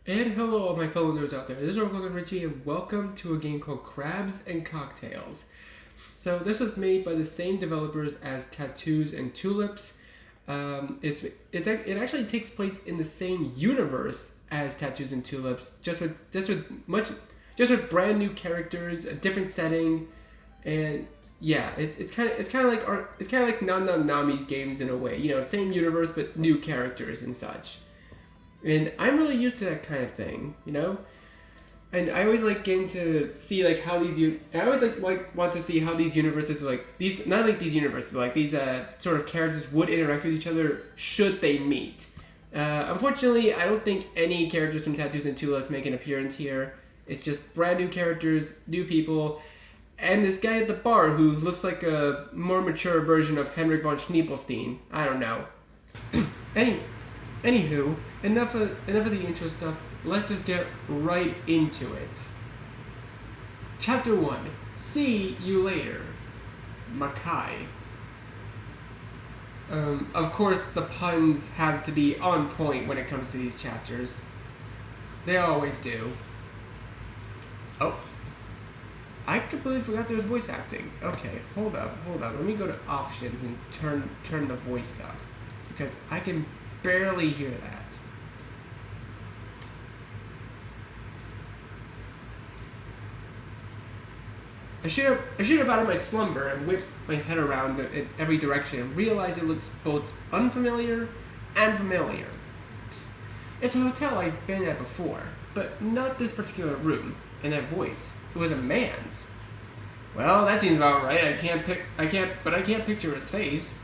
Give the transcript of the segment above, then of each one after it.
And hello all my fellow nerds out there, this is Lola and Richie and welcome to a game called Crabs and Cocktails. So this was made by the same developers as Tattoos and Tulips. It actually takes place in the same universe as Tattoos and Tulips, just with brand new characters, a different setting, and yeah, it's kind of like Nami's games in a way, same universe but new characters and such. And I'm really used to that kind of thing, And I always like getting to see like how I always want to see how these universes not like these universes, but like these sort of characters would interact with each other should they meet. Unfortunately, I don't think any characters from Tattoos and Tulips make an appearance here. It's just brand new characters, new people, and this guy at the bar who looks like a more mature version of Henrik von Schneebelstein. I don't know. Anywho, enough of the intro stuff. Let's just get right into it. Chapter 1. See you later. Makai. Of course, the puns have to be on point when it comes to these chapters. They always do. Oh. I completely forgot there was voice acting. Okay, hold up. Let me go to options and turn the voice up. Because I can barely hear that. I should have out of my slumber and whipped my head around in every direction and realized it looks both unfamiliar and familiar. It's a hotel I've been at before, but not this particular room. And that voice, it was a man's. Well, that seems about right. I can't picture his face.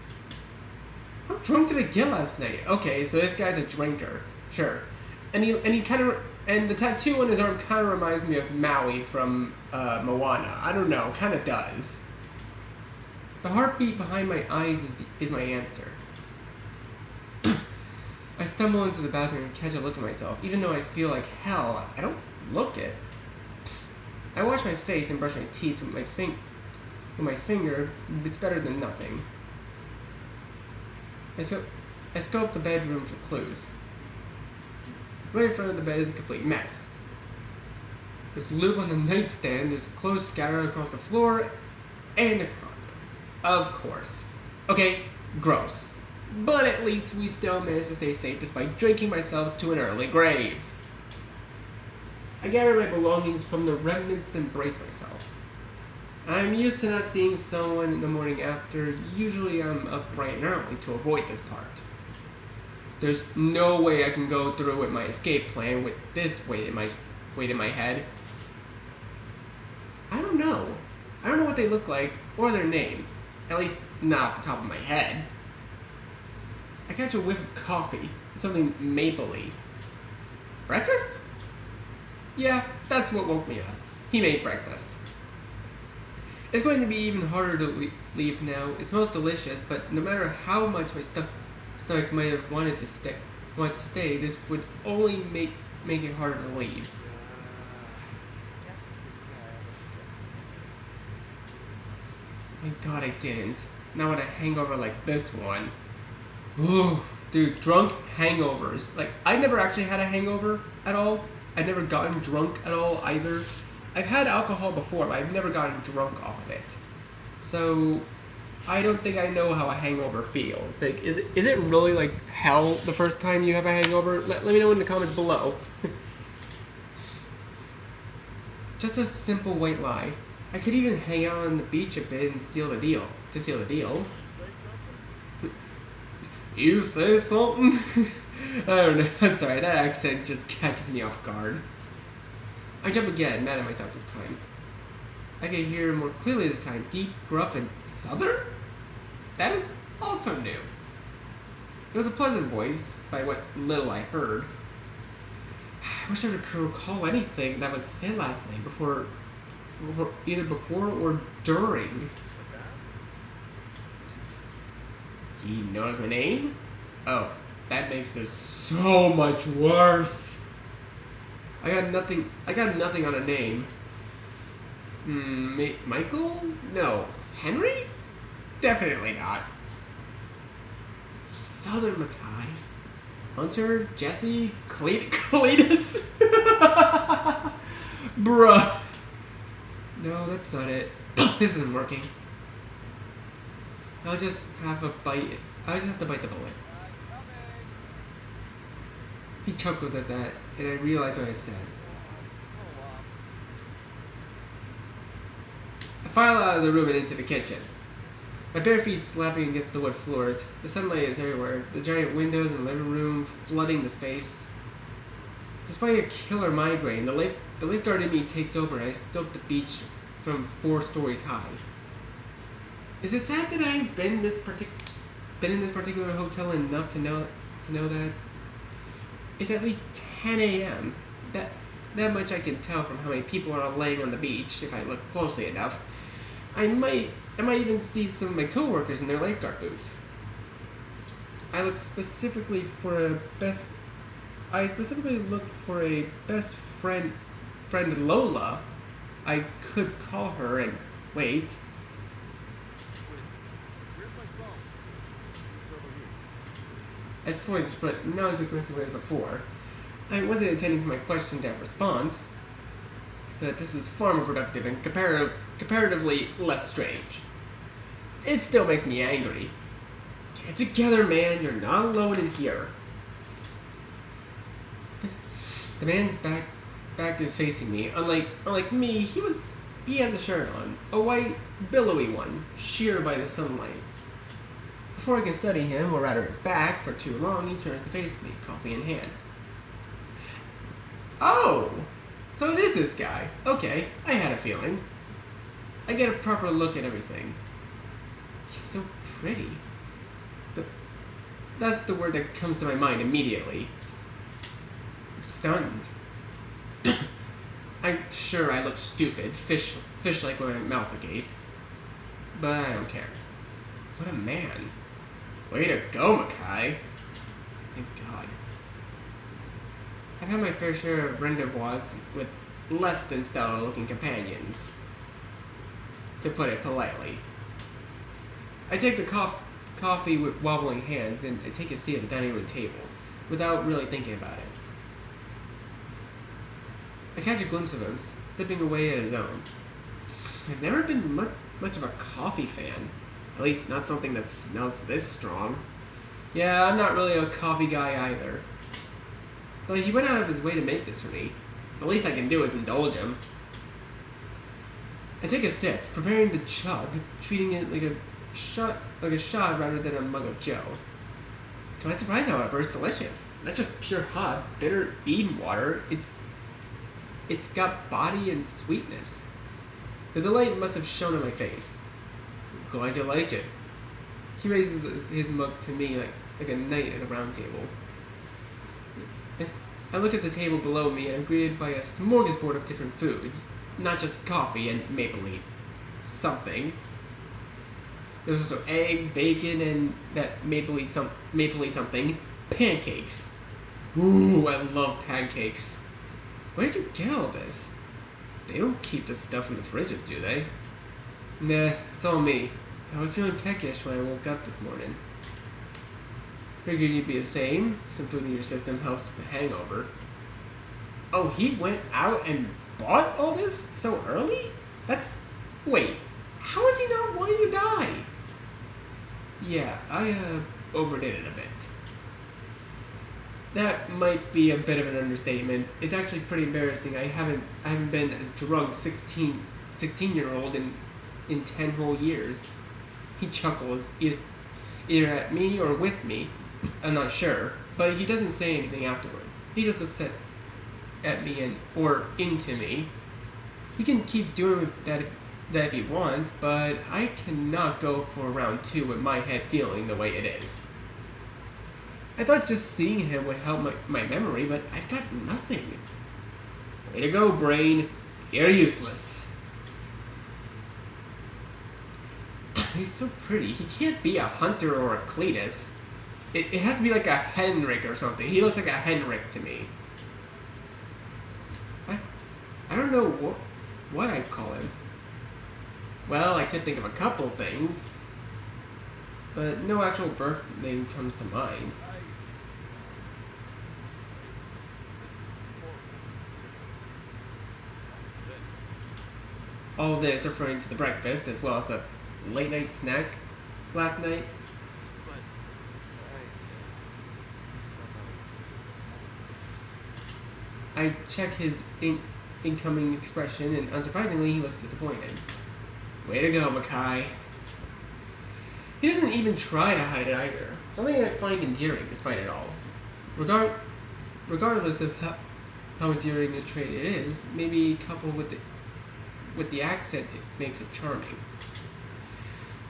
How drunk did I get last night? Okay, so this guy's a drinker. Sure. And the tattoo on his arm kind of reminds me of Maui from Moana. I don't know, kind of does. The heartbeat behind my eyes is my answer. I stumble into the bathroom and catch a look at myself. Even though I feel like hell, I don't look it. I wash my face and brush my teeth with my finger. It's better than nothing. I scope the bedroom for clues. Right in front of the bed is a complete mess. There's lube on the nightstand, there's clothes scattered across the floor, and a condom. Of course. Okay, gross. But at least we still managed to stay safe despite drinking myself to an early grave. I gather my belongings from the remnants and brace myself. I'm used to not seeing someone in the morning after. Usually I'm up bright and early to avoid this part. There's no way I can go through with my escape plan with this weight in my head. I don't know what they look like or their name. At least not off the top of my head. I catch a whiff of coffee, something mapley. Breakfast? Yeah, that's what woke me up. He made breakfast. It's going to be even harder to leave now. It smells delicious, but no matter how much my stomach might have wanted to stay, this would only make it harder to leave. Thank God I didn't. Not with a hangover like this one. Ooh, dude, drunk hangovers. Like, I've never actually had a hangover at all. I've never gotten drunk at all either. I've had alcohol before, but I've never gotten drunk off of it. So, I don't think I know how a hangover feels. Like, is it really like hell the first time you have a hangover? Let me know in the comments below. Just a simple white lie. I could even hang out on the beach a bit and seal the deal. You say something? I don't know. I'm sorry, that accent just catches me off guard. I jump again, mad at myself this time. I can hear more clearly this time. Deep, gruff, and southern? That is also new. It was a pleasant voice, by what little I heard. I wish I could recall anything that was said last night either before or during. He knows my name? Oh, that makes this so much worse. I got nothing on a name. Michael? No. Henry? Definitely not. Southern Makai. Hunter, Jesse, Cletus? Bruh. No, that's not it. This isn't working. I'll just have a bite. I'll just have to bite the bullet. He chuckles at that, and I realize what I said. I file out of the room and into the kitchen. My bare feet slapping against the wood floors. The sunlight is everywhere. The giant windows in the living room flooding the space. Despite a killer migraine, the lifeguard in me takes over and I scope the beach from 4 stories high. Is it sad that I've been in this particular hotel enough to know that it's at least 10 a.m. That much I can tell from how many people are laying on the beach if I look closely enough. I might even see some of my coworkers in their lifeguard boots. I specifically look for a best friend Lola. I could call her and wait. Where's my phone? It's over here. I flinched, but not as aggressively as before. I wasn't intending for my question to have response, but this is far more productive and comparatively less strange. It still makes me angry. Get together, man. You're not alone in here. The man's back is facing me. Unlike me, he has a shirt on, a white, billowy one, sheer by the sunlight. Before I can study him, or rather his back, for too long, he turns to face me, coffee in hand. Oh! So it is this guy. Okay, I had a feeling. I get a proper look at everything. He's so pretty. That's the word that comes to my mind immediately. I'm stunned. I'm sure I look stupid, fish-like with my mouth agape. But I don't care. What a man. Way to go, Makai. Thank God. I've had my fair share of rendezvous with less than stellar-looking companions, to put it politely. I take the coffee with wobbling hands and I take a seat at the dining room table, without really thinking about it. I catch a glimpse of him, sipping away at his own. I've never been much of a coffee fan. At least not something that smells this strong. Yeah, I'm not really a coffee guy either. But he went out of his way to make this for me. The least I can do is indulge him. I take a sip, preparing to chug, treating it like a shot rather than a mug of Joe. To my surprise, however, it's delicious. Not just pure hot, bitter bean water. It's got body and sweetness. The delight must have shown on my face. Glad you liked it. He raises his mug to me like a knight at a round table. I look at the table below me and I'm greeted by a smorgasbord of different foods. Not just coffee and mapley something. There's also eggs, bacon, and that mapley something. Pancakes. Ooh, I love pancakes. Where did you get all this? They don't keep this stuff in the fridges, do they? Nah, it's all me. I was feeling peckish when I woke up this morning. Figured you'd be the same. Some food in your system helps with the hangover. Oh, he went out and bought all this so early? Wait, how is he not wanting to die? Yeah, I overdid it a bit. That might be a bit of an understatement. It's actually pretty embarrassing. I haven't been a drunk 16-year-old in 10 whole years. He chuckles, either at me or with me. I'm not sure, but he doesn't say anything afterwards. He just looks at me or into me. He can keep doing that if he wants, but I cannot go for round 2 with my head feeling the way it is. I thought just seeing him would help my memory, but I've got nothing. Way to go, brain. You're useless. He's so pretty. He can't be a Hunter or a Cletus. It has to be like a Henrik or something. He looks like a Henrik to me. I don't know what I'd call him. Well, I could think of a couple things, but no actual birth name comes to mind. All this referring to the breakfast as well as the late night snack last night. But I check his incoming expression, and unsurprisingly, he looks disappointed. Way to go, Makai. He doesn't even try to hide it either. Something I find endearing despite it all. Regardless of how endearing a trait it is, maybe coupled with the accent, it makes it charming.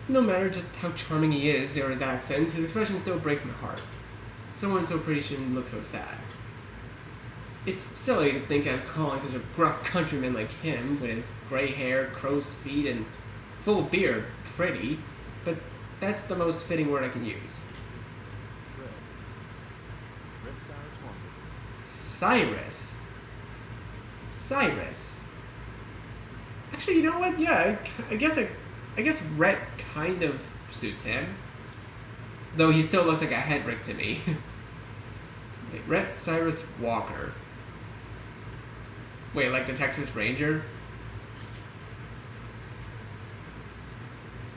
No matter just how charming he is or his accent, his expression still breaks my heart. Someone so pretty shouldn't look so sad. It's silly to think I'm calling such a gruff countryman like him, with his gray hair, crow's feet, and full beard, pretty, but that's the most fitting word I can use. Red. Red Cyrus Wonder. Cyrus. Actually, you know what? Yeah, I guess Rhett kind of suits him. Though he still looks like a Hedrick to me. Wait, Rhett Cyrus Walker. Wait, like the Texas Ranger?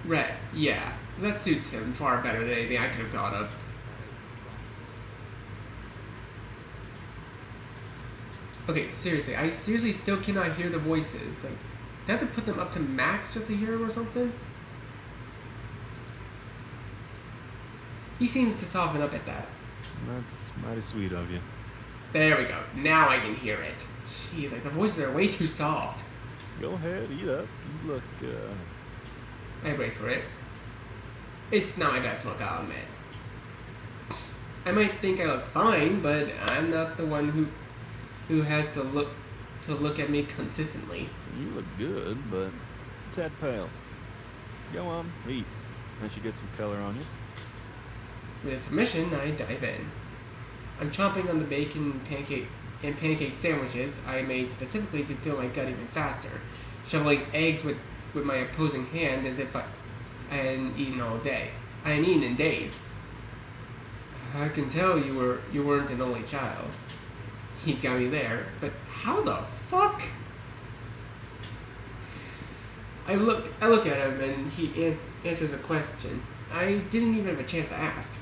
Rhett, yeah. That suits him far better than anything I could have thought of. Okay, seriously, I seriously still cannot hear the voices. Like, do I have to put them up to max just to hear them or something? He seems to soften up at that. That's mighty sweet of you. There we go. Now I can hear it. Jeez, like the voices are way too soft. Go ahead, eat up. You look, I brace for it. It's not my best look, I'll admit. I might think I look fine, but I'm not the one who has to look at me consistently. You look good, but a tad pale. Go on, eat. I should get some color on you. With permission, I dive in. I'm chomping on the bacon pancake sandwiches I made specifically to fill my gut even faster, shoveling eggs with my opposing hand as if I hadn't eaten all day. I hadn't eaten in days. I can tell you weren't an only child. He's got me there, but how the fuck? I look at him and he answers a question I didn't even have a chance to ask.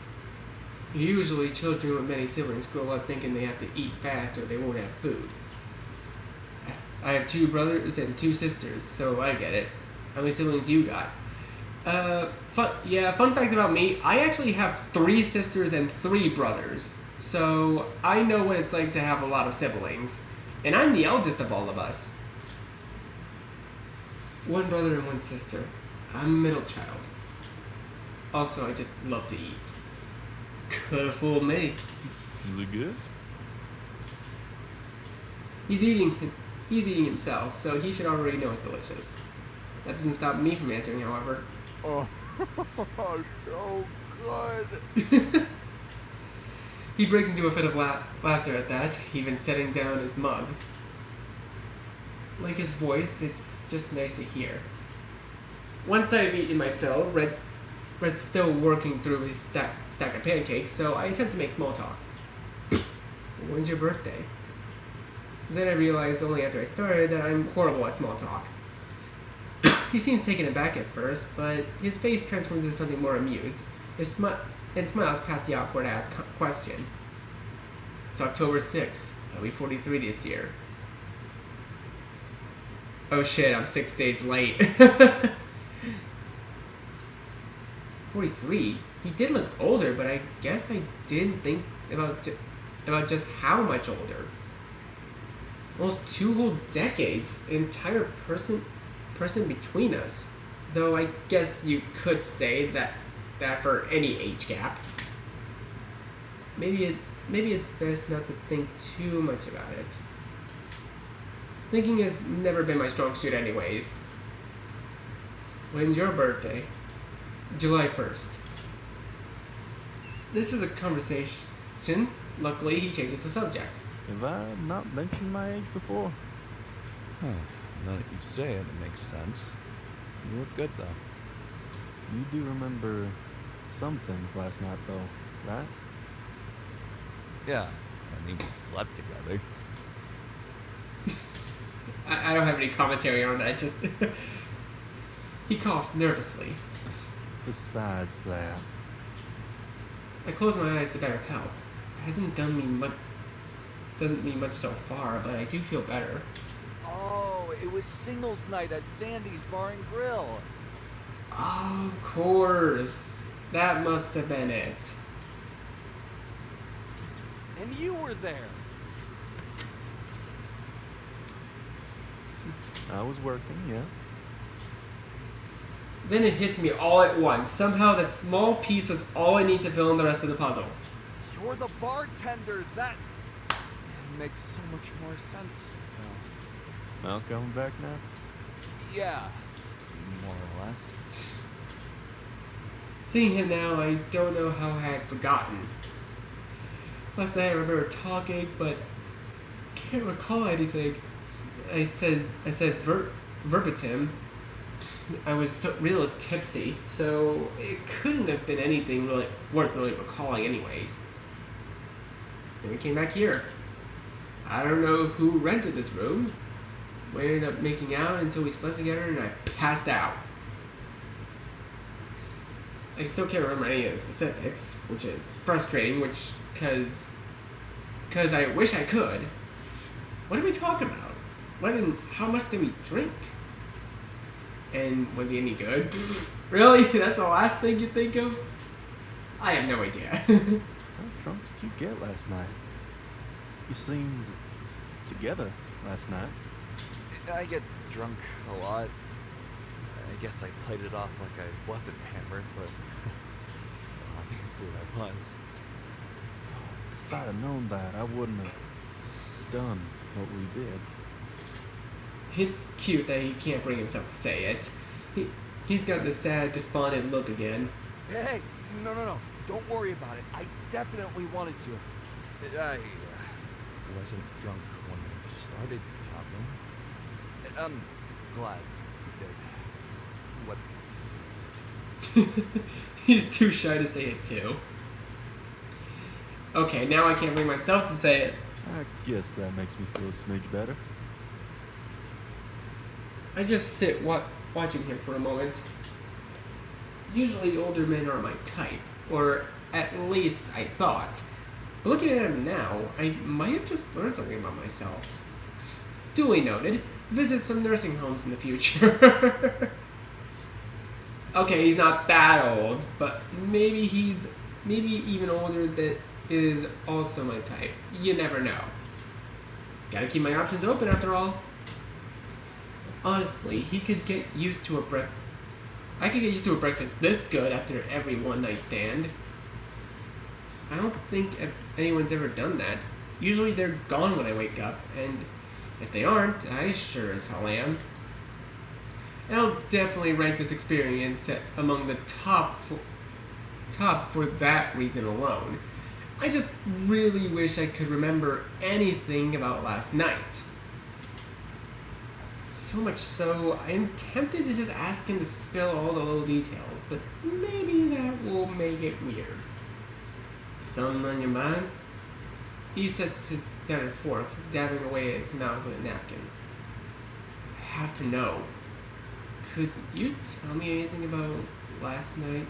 Usually children with many siblings grow up thinking they have to eat fast or they won't have food. I have 2 brothers and 2 sisters, so I get it. How many siblings you got? Fun fact about me, I actually have 3 sisters and 3 brothers. So I know what it's like to have a lot of siblings. And I'm the eldest of all of us. 1 brother and 1 sister. I'm a middle child. Also, I just love to eat. Could have fooled me. Is it good? He's eating himself, so he should already know it's delicious. That doesn't stop me from answering, however. Oh, so good. He breaks into a fit of laughter at that, even setting down his mug. Like his voice, it's just nice to hear. Once I've eaten my fill, Red's still working through his stack of pancakes, so I attempt to make small talk. When's your birthday? Then I realized only after I started that I'm horrible at small talk. He seems taken aback at first, but his face transforms into something more amused. His smiles past the awkward ass question. It's October 6th. I'll be 43 this year. Oh shit, I'm 6 days late. 43? He did look older, but I guess I didn't think about just how much older. Almost 2 whole decades, an entire person between us. Though I guess you could say that for any age gap. Maybe it's best not to think too much about it. Thinking has never been my strong suit anyways. When's your birthday? July 1st. This is a conversation. Luckily, he changes the subject. Have I not mentioned my age before? Huh. Now that you say it, it makes sense. You look good, though. You do remember some things last night, though, right? Yeah. I mean, we slept together. I don't have any commentary on that. Just he coughs nervously. Besides that, I close my eyes to better help. It hasn't done me much. Doesn't mean much so far, but I do feel better. Oh, it was singles night at Sandy's Bar and Grill. Of course, that must have been it. And you were there. I was working, yeah. Then it hit me all at once. Somehow that small piece was all I need to fill in the rest of the puzzle. You're the bartender. That makes so much more sense. Mal coming back now? Yeah, more or less. Seeing him now, I don't know how I had forgotten. Last night I remember talking, but can't recall anything. I said verbatim. I was real tipsy, so it couldn't have been anything weren't really recalling anyways. Then we came back here. I don't know who rented this room. We ended up making out until we slept together and I passed out. I still can't remember any of the specifics, which is frustrating, cause I wish I could. What did we talk about? How much did we drink? And was he any good? Really? That's the last thing you think of? I have no idea. How drunk did you get last night? You seemed together last night. I get drunk a lot. I guess I played it off like I wasn't hammered, but obviously I was. If I'd have known that, I wouldn't have done what we did. It's cute that he can't bring himself to say it. He's got the sad, despondent look again. Hey, no. Don't worry about it. I definitely wanted to. I wasn't drunk when we started talking. I'm glad you did. What? He's too shy to say it too. Okay, now I can't bring myself to say it. I guess that makes me feel a smidge better. I just sit watching him for a moment. Usually older men are my type, or at least I thought. But looking at him now, I might have just learned something about myself. Duly noted. Visit some nursing homes in the future. Okay, he's not that old, but maybe even older that is also my type. You never know. Gotta keep my options open after all. Honestly, he could get used to I could get used to a breakfast this good after every one night stand. I don't think anyone's ever done that. Usually they're gone when I wake up, and if they aren't, I sure as hell am. I'll definitely rank this experience among the top for that reason alone. I just really wish I could remember anything about last night. So much so, I'm tempted to just ask him to spill all the little details, but maybe that will make it weird. Something on your mind? He sets down his fork, dabbing away at his mouth with a napkin. I have to know. Could you tell me anything about last night?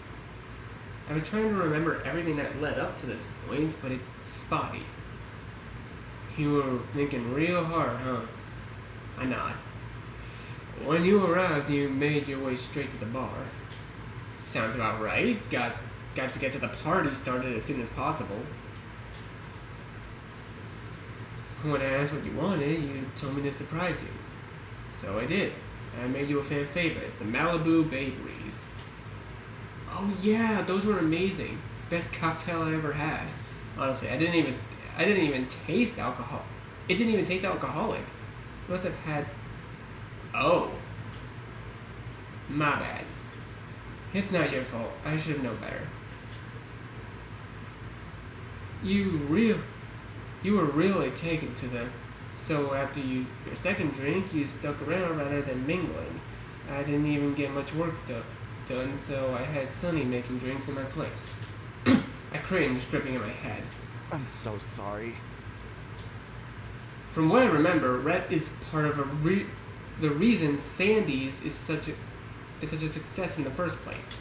I've been trying to remember everything that led up to this point, but it's spotty. You were thinking real hard, huh? I nod. When you arrived, you made your way straight to the bar. Sounds about right. Got to get to the party started as soon as possible. When I asked what you wanted, you told me to surprise you. So I did. I made you a fan favorite, the Malibu Bay Breeze. Oh yeah, those were amazing. Best cocktail I ever had. Honestly, I didn't even taste alcohol. It didn't even taste alcoholic. It must have had. Oh. My bad. It's not your fault. I should have known better. You were really taken to them. So after your second drink, you stuck around rather than mingling. I didn't even get much work done, so I had Sunny making drinks in my place. I cringed, gripping at my head. I'm so sorry. From what I remember, Rhett is part of the reason Sandy's is such a success in the first place.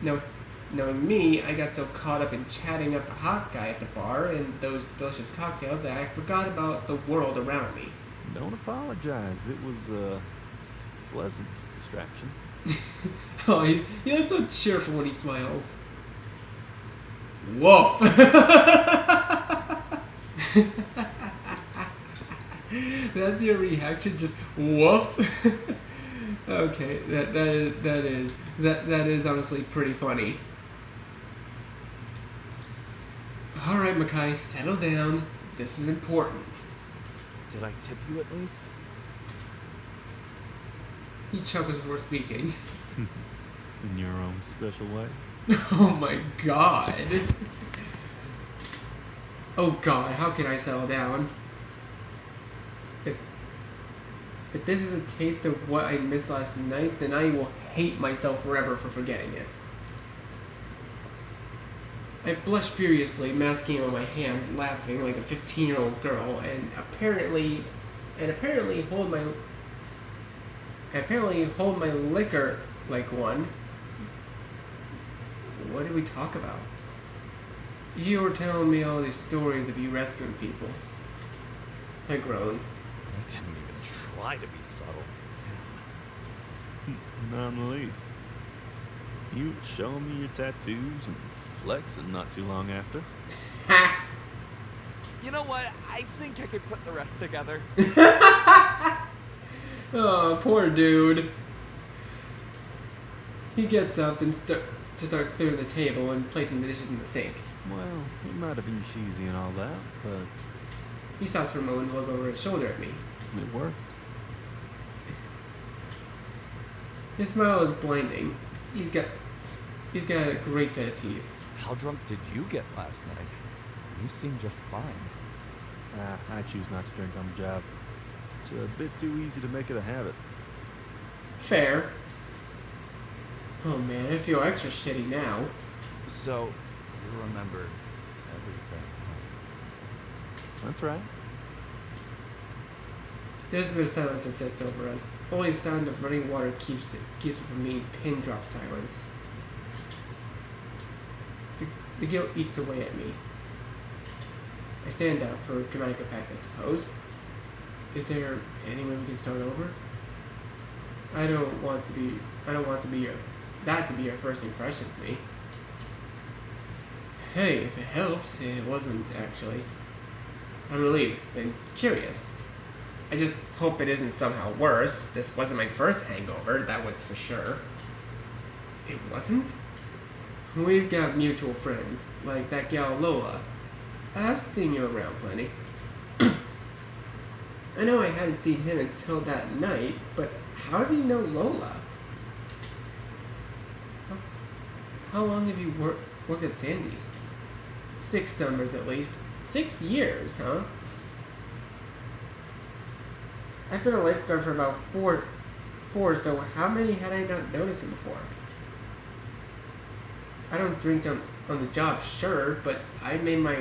Now, knowing me, I got so caught up in chatting up the hot guy at the bar and those delicious cocktails that I forgot about the world around me. Don't apologize. It was a pleasant distraction. Oh, he looks so cheerful when he smiles. Woof! That's your reaction, just woof. Okay, that is honestly pretty funny. All right, Makai, settle down. This is important. Did I tip you at least? He chuckles before speaking. In your own special way. Oh my god. Oh god, how can I settle down? If this is a taste of what I missed last night, then I will hate myself forever for forgetting it. I blushed furiously, masking it on my hand, laughing like a 15-year-old girl, and apparently hold my liquor like one. What did we talk about? You were telling me all these stories of you rescuing people. I groaned. I didn't even try to be subtle. Not in the least. You were showing me your tattoos and flexing not too long after. Ha! You know what? I think I could put the rest together. Oh, poor dude. He gets up and to start clearing the table and placing the dishes in the sink. Well, he might have been cheesy and all that, but He stops for a moment to look over his shoulder at me. it worked. His smile is blinding. He's got a great set of teeth. How drunk did you get last night? You seem just fine. I choose not to drink on the job. It's a bit too easy to make it a habit. Fair. Oh man, I feel extra shitty now. So, you remember everything, huh? That's right. There's a bit of silence that sets over us. Only the sound of running water keeps it from being pin drop silence. The guilt eats away at me. I stand up for dramatic effect, I suppose. Is there any way we can start over? I don't want to be your first impression of me. Hey, if it helps, it wasn't actually. I'm relieved and curious. I just hope it isn't somehow worse. This wasn't my first hangover, that was for sure. It wasn't? We've got mutual friends, like that gal Lola. I've seen you around plenty. I know I hadn't seen him until that night, but how do you know Lola? How long have you worked at Sandy's? 6 summers at least. 6 years, huh? I've been a lifeguard for about four, so how many had I not noticed him before? I don't drink on the job, sure, but I made my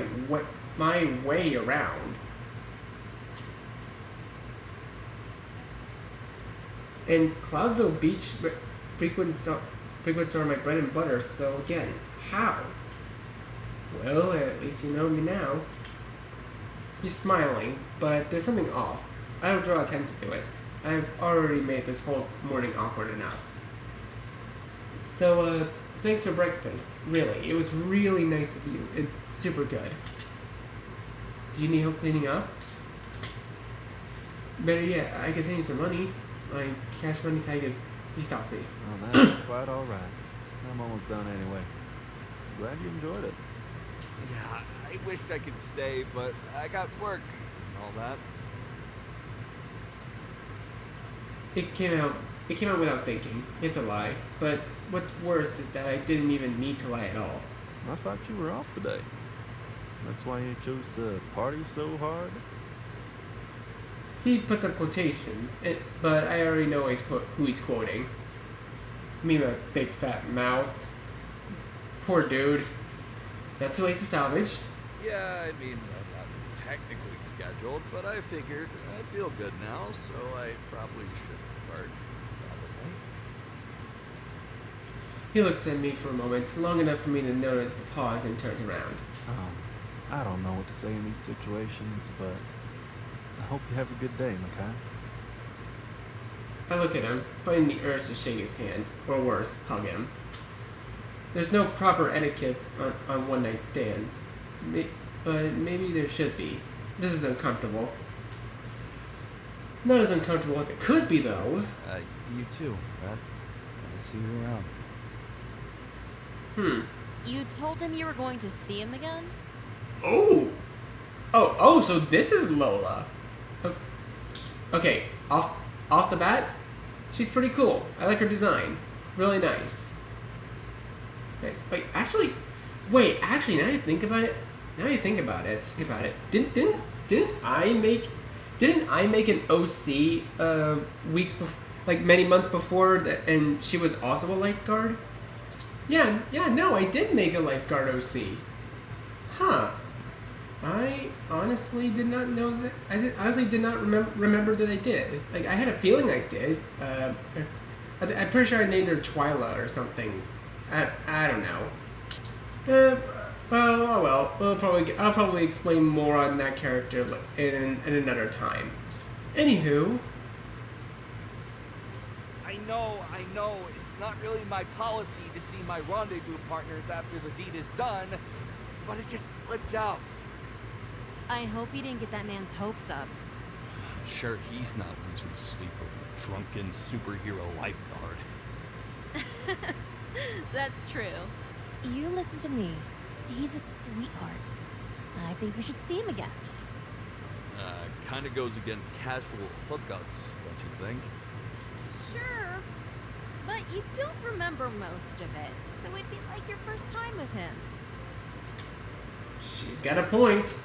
way around. And Cloudville Beach frequents are my bread and butter, so again, how? Well, at least you know me now. He's smiling, but there's something off. I don't draw attention to it. I've already made this whole morning awkward enough. So, thanks for breakfast. Really, it was really nice of you. It's super good. Do you need help cleaning up? Better yet, I can send you some money. My cash money tag is... He stops me. Oh, that's quite all right. I'm almost done anyway. Glad you enjoyed it. Yeah, I wish I could stay, but I got work and all that. It came out without thinking. It's a lie. But what's worse is that I didn't even need to lie at all. I thought you were off today. That's why you chose to party so hard? He puts up quotations, but I already know who he's quoting. Me, my big fat mouth. Poor dude. Not too late to salvage. Yeah, I mean, I'm technically scheduled, but I figured I feel good now, so I probably should work. Probably. He looks at me for a moment, long enough for me to notice the pause, and turns around. I don't know what to say in these situations, but I hope you have a good day, Makai. I look at him, finding the urge to shake his hand, or worse, hug him. There's no proper etiquette on one-night stands, but maybe there should be. This is uncomfortable. Not as uncomfortable as it could be, though. You too, Rhett. I'll see you around. You told him you were going to see him again? Oh, so this is Lola. Okay, off the bat, she's pretty cool. I like her design. Really nice. Nice. Wait, actually, now you think about it, didn't I make an OC weeks before, like many months before that, and she was also a lifeguard? Yeah, no, I did make a lifeguard OC. Huh. I honestly did not know that. Honestly did not remember that I did. Like, I had a feeling I did. I'm pretty sure I named her Twyla or something. I don't know. Well. I'll probably explain more on that character in another time. Anywho. I know, it's not really my policy to see my rendezvous partners after the deed is done, but it just slipped out. I hope you didn't get that man's hopes up. I'm sure he's not losing sleep over a drunken superhero lifeguard. That's true. You listen to me. He's a sweetheart. I think you should see him again. Kinda goes against casual hookups, don't you think? Sure. But you don't remember most of it, so it'd be like your first time with him. She's got a point.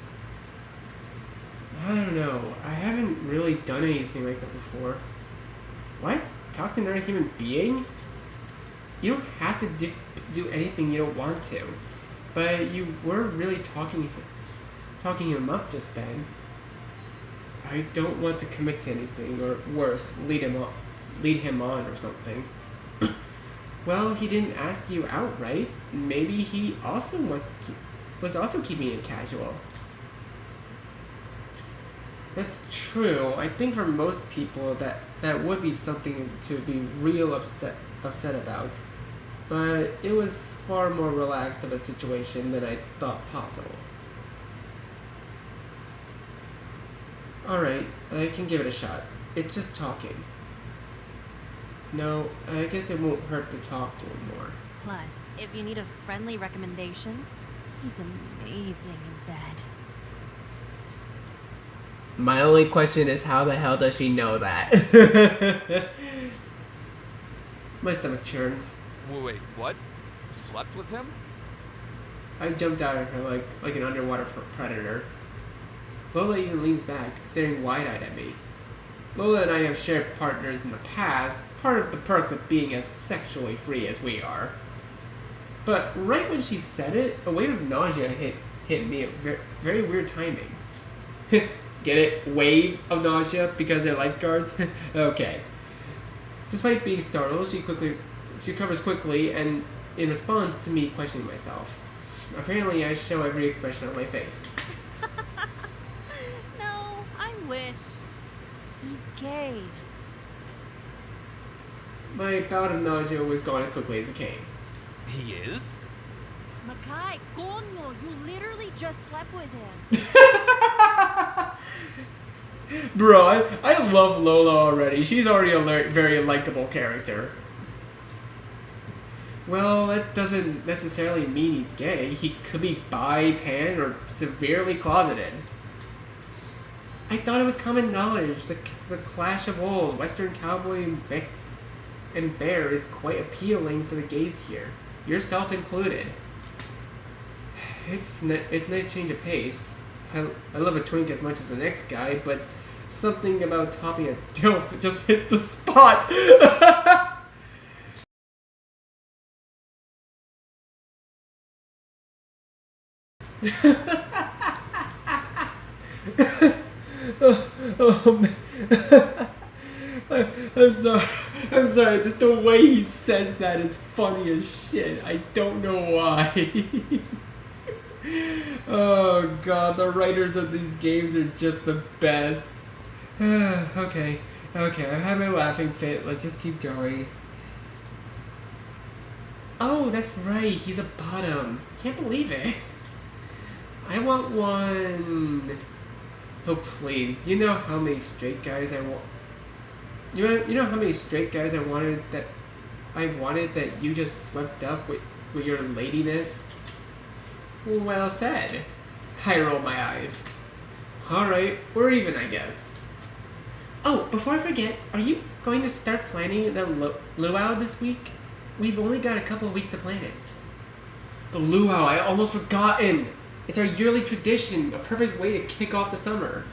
I don't know. I haven't really done anything like that before. What? Talk to another human being? You don't have to do anything you don't want to. But you were really talking him up just then. I don't want to commit to anything, or worse, lead him on or something. Well, he didn't ask you out, right? Maybe he also was also keeping it casual. That's true. I think for most people that would be something to be real upset about. But it was far more relaxed of a situation than I thought possible. Alright, I can give it a shot. It's just talking. No, I guess it won't hurt to talk to him more. Plus, if you need a friendly recommendation, he's amazing in bed. My only question is, how the hell does she know that? My stomach churns. Wait, what? You slept with him? I jumped out at her like an underwater predator. Lola even leans back, staring wide-eyed at me. Lola and I have shared partners in the past, part of the perks of being as sexually free as we are. But right when she said it, a wave of nausea hit me at very weird timing. Get it? Wave of nausea because they're lifeguards? Okay. Despite being startled, she recovers quickly and in response to me questioning myself. Apparently I show every expression on my face. No, I wish. He's gay. My bout of nausea was gone as quickly as it came. He is? Makai, coño, you literally just slept with him. Bro, I love Lola already. She's already a very likable character. Well, that doesn't necessarily mean he's gay. He could be bi, pan, or severely closeted. I thought it was common knowledge. The clash of old Western cowboy and bear is quite appealing for the gays here, yourself included. It's nice change of pace. I love a twink as much as the next guy, but something about topping a dilf just hits the spot. Oh man. I'm sorry. I'm sorry. Just the way he says that is funny as shit. I don't know why. Oh god, the writers of these games are just the best. Okay, I've had my laughing fit. Let's just keep going. Oh, that's right. He's a bottom. Can't believe it. I want one. Oh please. You know how many straight guys I want. You know how many straight guys I wanted that you just swept up with your ladiness? Well said. I roll my eyes. Alright, we're even, I guess. Oh, before I forget, are you going to start planning the luau this week? We've only got a couple of weeks to plan it. The luau, I almost forgotten. It's our yearly tradition, a perfect way to kick off the summer.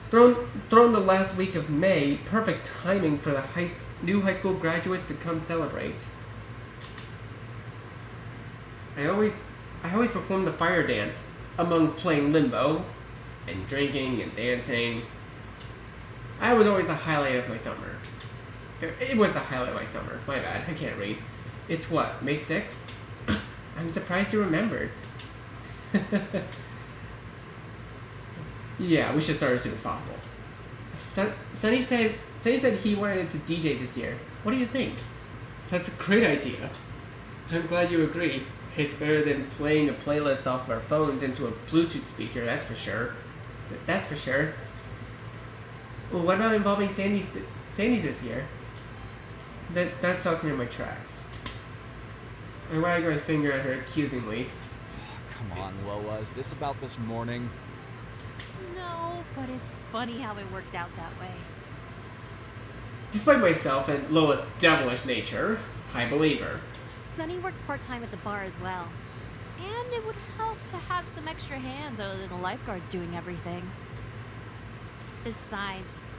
Thrown the last week of May, perfect timing for the new high school graduates to come celebrate. I always perform the fire dance among playing limbo and drinking and dancing. I was always the highlight of my summer. It was the highlight of my summer. My bad, I can't read. It's what, May 6th? I'm surprised you remembered. Yeah, we should start as soon as possible. Sunny said he wanted to DJ this year. What do you think? That's a great idea. I'm glad you agree. It's better than playing a playlist off our phones into a Bluetooth speaker, that's for sure. Well, what about involving Sandy's this year? That stops me in my tracks. I wag my finger at her accusingly. Come on, Lola. Is this about this morning? No, but it's funny how it worked out that way. Despite myself and Lola's devilish nature, I believe her. Sunny works part-time at the bar as well. And it would help to have some extra hands other than the lifeguards doing everything. Besides,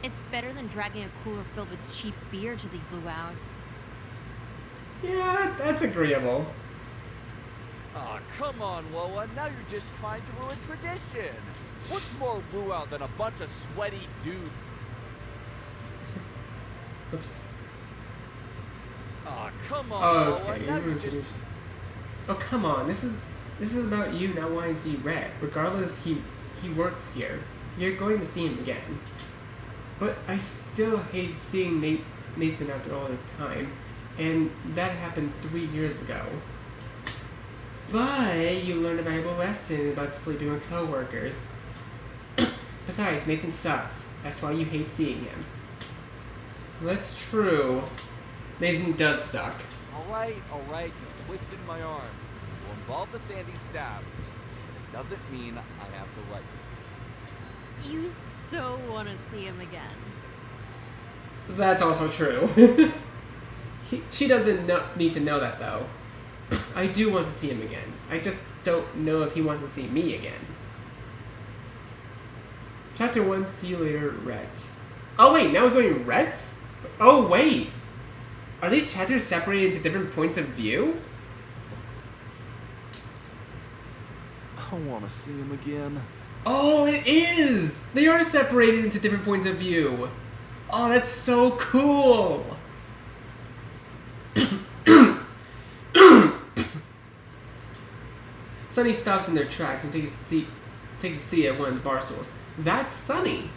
it's better than dragging a cooler filled with cheap beer to these luau's. Yeah, that's agreeable. Aw, come on, Lola. Now you're just trying to ruin tradition. What's more luau than a bunch of sweaty dudes? Oops. Aw, come on, Oh, Lola. okay. Now you're just... Oh, come on. This is about you not wanting to see Rhett. Regardless, he works here. You're going to see him again. But I still hate seeing Nathan after all this time. And that happened 3 years ago. But you learned a valuable lesson about sleeping with coworkers. Besides, Nathan sucks. That's why you hate seeing him. That's true. Nathan does suck. Alright, you've twisted my arm. We'll involve the Sandy stab. It doesn't mean I have to let you. You so want to see him again. That's also true. She doesn't need to know that, though. I do want to see him again. I just don't know if he wants to see me again. Chapter 1, see you later, Rhett. Oh wait, now we're going Rhett's? Oh wait! Are these chapters separated into different points of view? I want to see him again. Oh, it is! They are separated into different points of view. Oh, that's so cool! Sunny stops in their tracks and takes a seat at one of the bar stools. That's Sunny.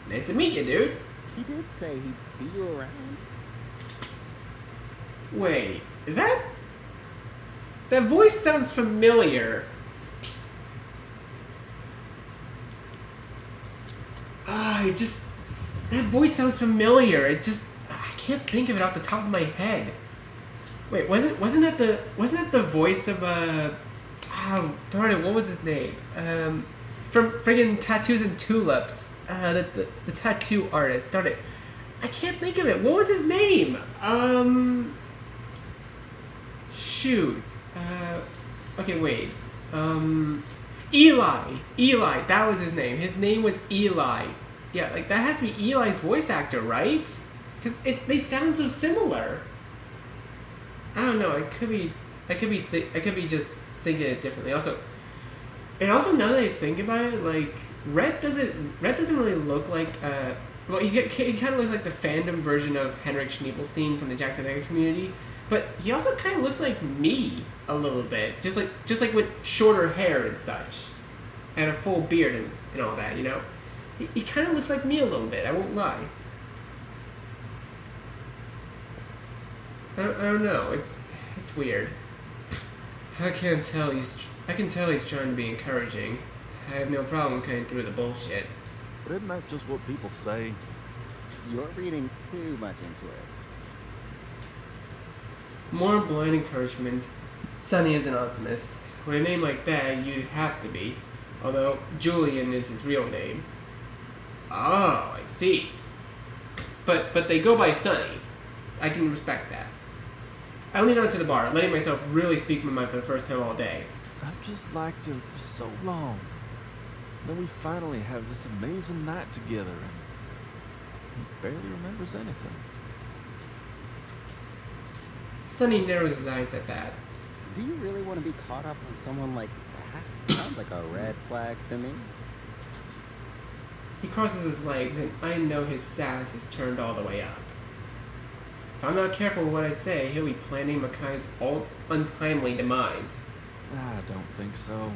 Nice to meet you, dude. He did say he'd see you around. Wait, is that... That voice sounds familiar. That voice sounds familiar. I can't think of it off the top of my head. Wait, wasn't that the voice of darn it, what was his name? From friggin' Tattoos and Tulips. The tattoo artist. Darn it. I can't think of it. What was his name? Shoot. Okay, wait. Eli. That was his name. His name was Eli. Yeah, like that has to be Eli's voice actor, right? Because they sound so similar. I don't know. I could be just thinking it differently. Also, now that I think about it, like Rhett doesn't really look like well, he kind of looks like the fandom version of Henrik Schneebelstein from the Jacksonville community, but he also kind of looks like me a little bit, just like with shorter hair and such, and a full beard and all that, you know. He kind of looks like me a little bit. I won't lie. I don't know. It's weird. I can tell he's trying to be encouraging. I have no problem cutting through the bullshit. But isn't that just what people say? You're reading too much into it. More blind encouragement. Sunny is an optimist. With a name like that, you'd have to be. Although Julian is his real name. Oh, I see. But they go by Sunny. I can respect that. I lean onto the bar, letting myself really speak my mind for the first time all day. I've just liked him for so long. Then we finally have this amazing night together, and he barely remembers anything. Sunny narrows his eyes at that. Do you really want to be caught up on someone like that? Sounds like a red flag to me. He crosses his legs, and I know his sass is turned all the way up. If I'm not careful with what I say, he'll be planning Makai's untimely demise. I don't think so.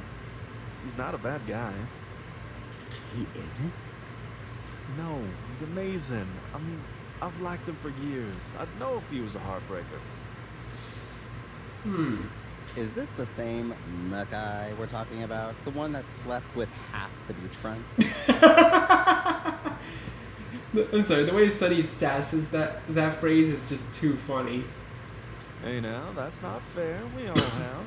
He's not a bad guy. He isn't? No, he's amazing. I mean, I've liked him for years. I'd know if he was a heartbreaker. Is this the same Makai we're talking about? The one that slept with half the beachfront? I'm sorry, the way Sunny sasses that phrase is just too funny. Hey now, that's not fair. We all have.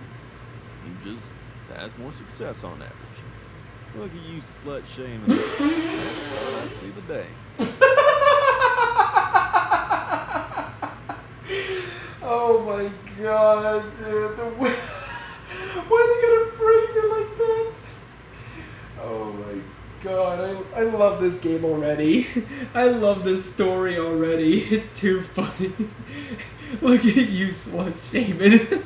He just has more success on average. Look at you slut shaming. I'd see the day. Oh my god, dude. Why are they gonna phrase it like that? Oh my god, I love this game already. I love this story already. It's too funny. Look at you slut shaming.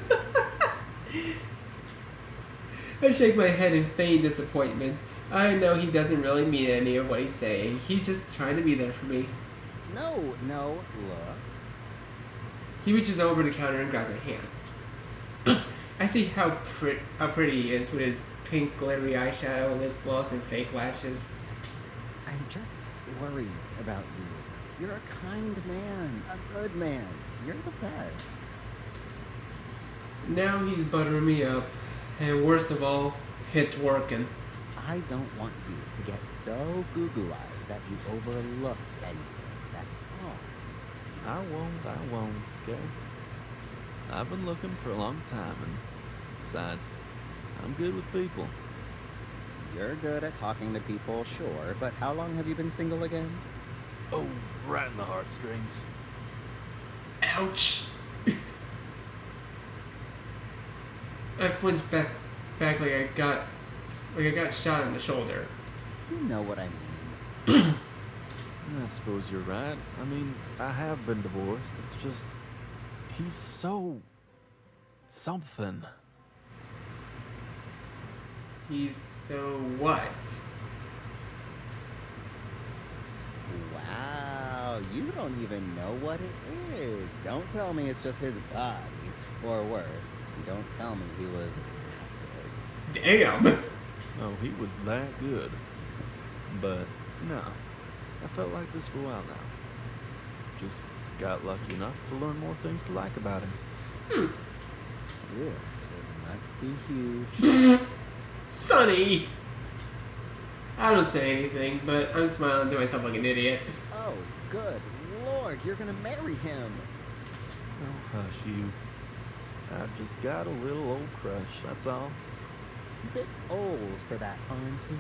I shake my head in feigned disappointment. I know he doesn't really mean any of what he's saying. He's just trying to be there for me. No, look. He reaches over the counter and grabs my hands. I see how pretty he is with his pink glittery eyeshadow, lip gloss, and fake lashes. I'm just worried about you. You're a kind man, a good man. You're the best. Now he's buttering me up, and worst of all, it's working. I don't want you to get so goo-goo-eyed that you overlook anything. That's all. I won't, okay? I've been looking for a long time, and besides, I'm good with people. You're good at talking to people, sure, but how long have you been single again? Oh, right in the heartstrings. Ouch! I flinched back like I got shot in the shoulder. You know what I mean. I suppose you're right. I mean, I have been divorced. It's just, he's so something. He's so what? Wow, you don't even know what it is. Don't tell me it's just his body. Or worse, don't tell me he was... Damn! Oh, he was that good. But, no. I felt like this for a while now. Just got lucky enough to learn more things to like about him. Ugh, it must be huge. Sunny! I don't say anything, but I'm smiling to myself like an idiot. Oh, good lord, you're gonna marry him. Oh, hush you. I've just got a little old crush, that's all. Bit old for that, aren't you?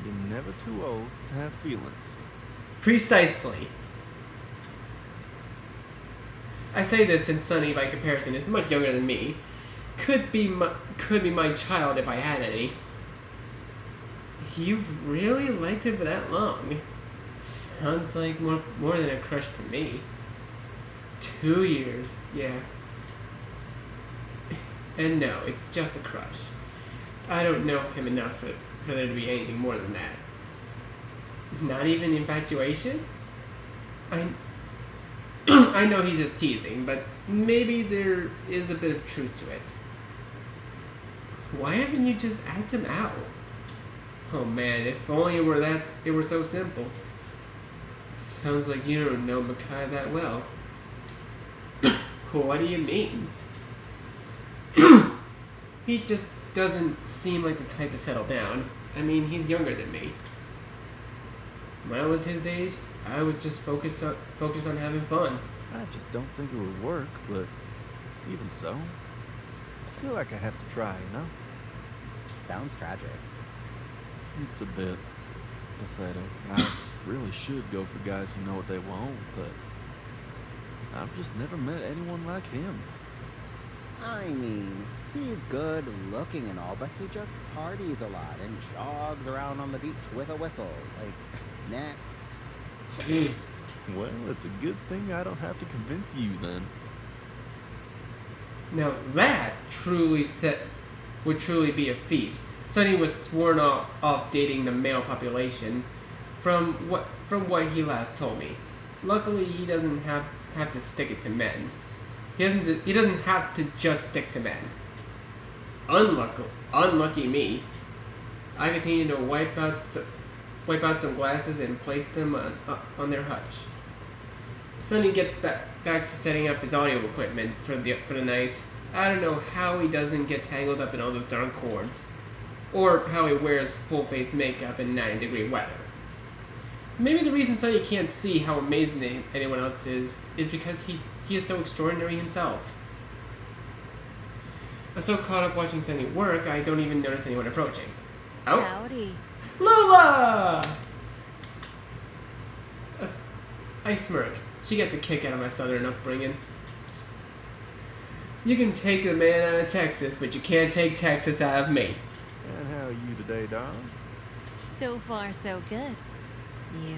You're never too old to have feelings. Precisely. I say this since Sunny, by comparison, is much younger than me. Could be my child if I had any. You really liked him for that long? Sounds like more than a crush to me. 2 years, yeah. And no, it's just a crush. I don't know him enough for there to be anything more than that. Not even infatuation? I know he's just teasing, but maybe there is a bit of truth to it. Why haven't you just asked him out? Oh man, if only it were so simple. Sounds like you don't know Makai that well. What do you mean? He just doesn't seem like the type to settle down. I mean, he's younger than me. When I was his age, I was just focused on having fun. I just don't think it would work, but even so, I feel like I have to try, you know? Sounds tragic. It's a bit pathetic. I really should go for guys who know what they want, but I've just never met anyone like him. I mean, he's good looking and all, but he just parties a lot and jogs around on the beach with a whistle. Like, next. Well, it's a good thing I don't have to convince you then. Now that would truly be a feat. Sunny was sworn off dating the male population from what he last told me. Luckily, he doesn't have to stick it to men. He doesn't have to just stick to men. Unlucky me. I continue to wipe out some glasses and place them on their hutch. Sunny gets back to setting up his audio equipment for the night. I don't know how he doesn't get tangled up in all those darn cords, or how he wears full face makeup in 90-degree weather. Maybe the reason Sunny can't see how amazing anyone else is because he is so extraordinary himself. I'm so caught up watching Sunny work, I don't even notice anyone approaching. Oh, Howdy. Lola! I smirk. She gets a kick out of my southern upbringing. You can take a man out of Texas, but you can't take Texas out of me. And how are you today, darling? So far, so good. You?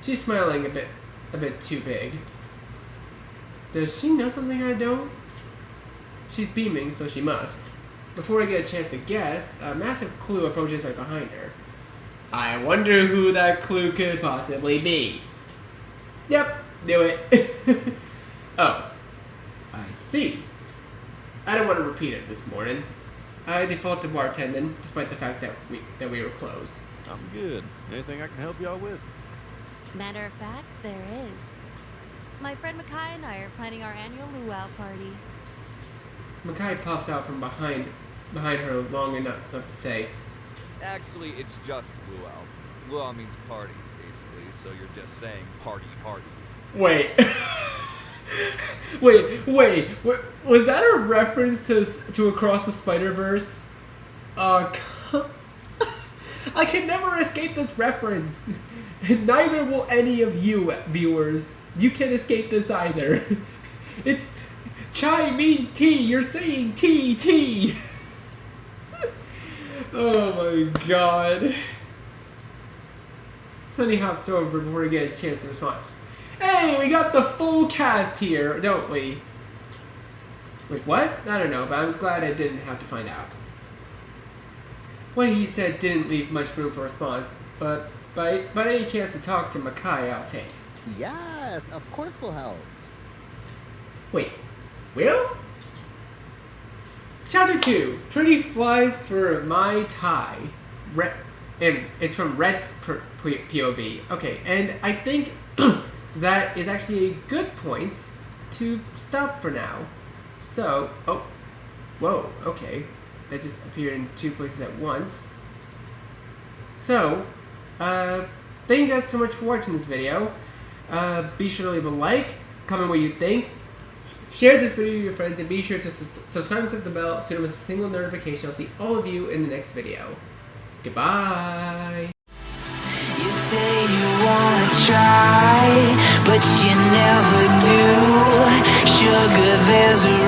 She's smiling a bit too big. Does she know something I don't? She's beaming, so she must. Before I get a chance to guess, a massive clue approaches right behind her. I wonder who that clue could possibly be. Yep, knew it. Oh, I see. I don't want to repeat it this morning. I default to bartending, despite the fact that we were closed. I'm good. Anything I can help y'all with? Matter of fact, there is. My friend Makai and I are planning our annual Luau party. Makai pops out from behind her long enough to say, Actually, it's just Luau. Luau means party, basically, so you're just saying party. Wait. wait, was that a reference to Across the Spider-Verse? I can never escape this reference. Neither will any of you viewers. You can't escape this either. It's chai means tea. You're saying tea. Oh my god. Sunny hops over before we get a chance to respond. Hey, we got the full cast here, don't we? Wait, what? I don't know, but I'm glad I didn't have to find out. What he said didn't leave much room for response, but any chance to talk to Makai, I'll take. Yes, of course we'll help. Wait, will? Chapter 2, Pretty Fly for My Tie. And it's from Rhett's POV. Okay, and I think that is actually a good point to stop for now. So, whoa, okay. That just appeared in 2 places at once. So, thank you guys so much for watching this video. Be sure to leave a like, comment what you think, share this video with your friends, and be sure to subscribe and click the bell so you don't miss a single notification. I'll see all of you in the next video. Goodbye! You say you wanna try, but you never do. Sugar, there's a